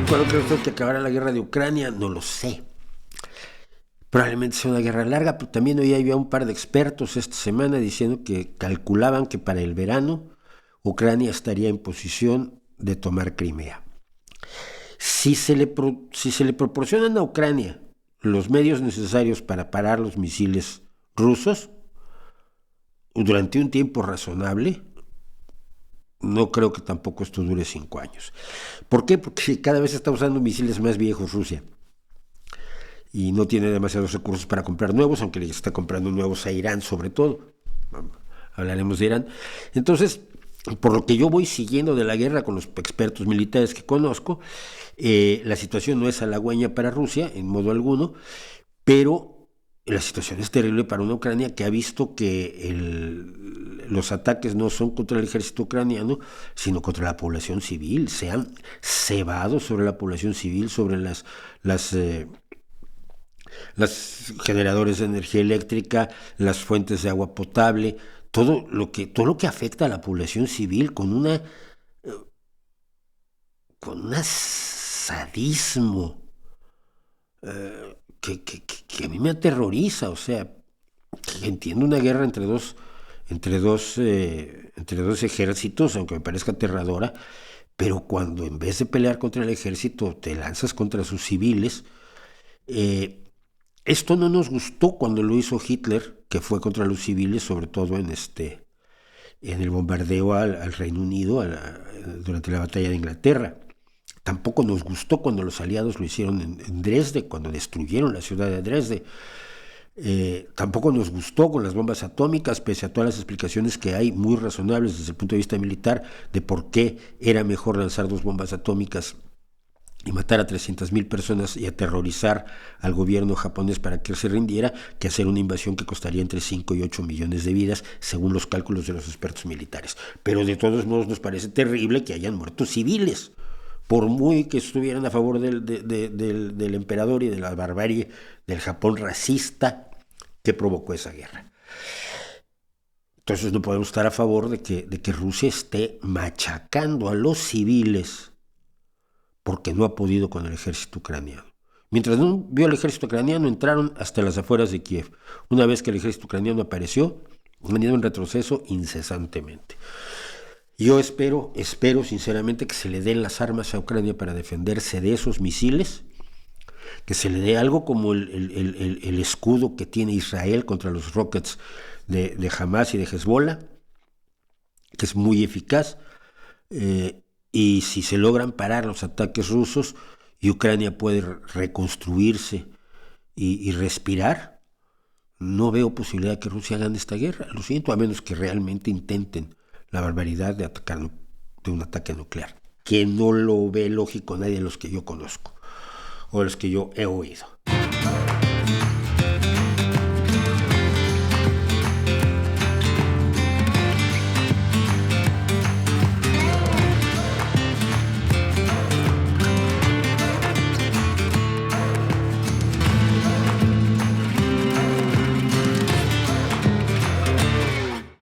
¿Cuándo cree usted que acabará la guerra de Ucrania? No lo sé. Probablemente sea una guerra larga, pero también hoy había un par de expertos esta semana diciendo que calculaban que para el verano Ucrania estaría en posición de tomar Crimea. Si se le proporcionan a Ucrania los medios necesarios para parar los misiles rusos durante un tiempo razonable, no creo que tampoco esto dure 5 años. ¿Por qué? Porque cada vez está usando misiles más viejos Rusia y no tiene demasiados recursos para comprar nuevos, aunque le está comprando nuevos a Irán sobre todo. Hablaremos de Irán. Entonces, por lo que yo voy siguiendo de la guerra con los expertos militares que conozco, la situación no es halagüeña para Rusia en modo alguno, pero la situación es terrible para una Ucrania que ha visto que los ataques no son contra el ejército ucraniano, sino contra la población civil. Se han cebado sobre la población civil, sobre las generadores de energía eléctrica, las fuentes de agua potable, todo lo que afecta a la población civil con un sadismo que a mí me aterroriza. O sea, entiendo una guerra entre dos ejércitos, aunque me parezca aterradora, pero cuando en vez de pelear contra el ejército te lanzas contra sus civiles, esto no nos gustó cuando lo hizo Hitler, que fue contra los civiles, sobre todo en el bombardeo al Reino Unido durante la batalla de Inglaterra. Tampoco nos gustó cuando los aliados lo hicieron en Dresde, cuando destruyeron la ciudad de Dresde. Tampoco nos gustó con las bombas atómicas, pese a todas las explicaciones que hay muy razonables desde el punto de vista militar de por qué era mejor lanzar 2 bombas atómicas y matar a 300,000 personas y aterrorizar al gobierno japonés para que se rindiera, que hacer una invasión que costaría entre 5 y 8 millones de vidas, según los cálculos de los expertos militares. Pero de todos modos nos parece terrible que hayan muerto civiles, por muy que estuvieran a favor del emperador y de la barbarie del Japón racista que provocó esa guerra. Entonces no podemos estar a favor de que Rusia esté machacando a los civiles porque no ha podido con el ejército ucraniano. Mientras no vio al ejército ucraniano, entraron hasta las afueras de Kiev. Una vez que el ejército ucraniano apareció, han venido en retroceso incesantemente. Yo espero sinceramente que se le den las armas a Ucrania para defenderse de esos misiles, que se le dé algo como el escudo que tiene Israel contra los rockets de Hamas y de Hezbollah, que es muy eficaz, y si se logran parar los ataques rusos y Ucrania puede reconstruirse y respirar, no veo posibilidad de que Rusia gane esta guerra. Lo siento, a menos que realmente intenten la barbaridad de un ataque nuclear, que no lo ve lógico nadie de los que yo conozco o de los que yo he oído.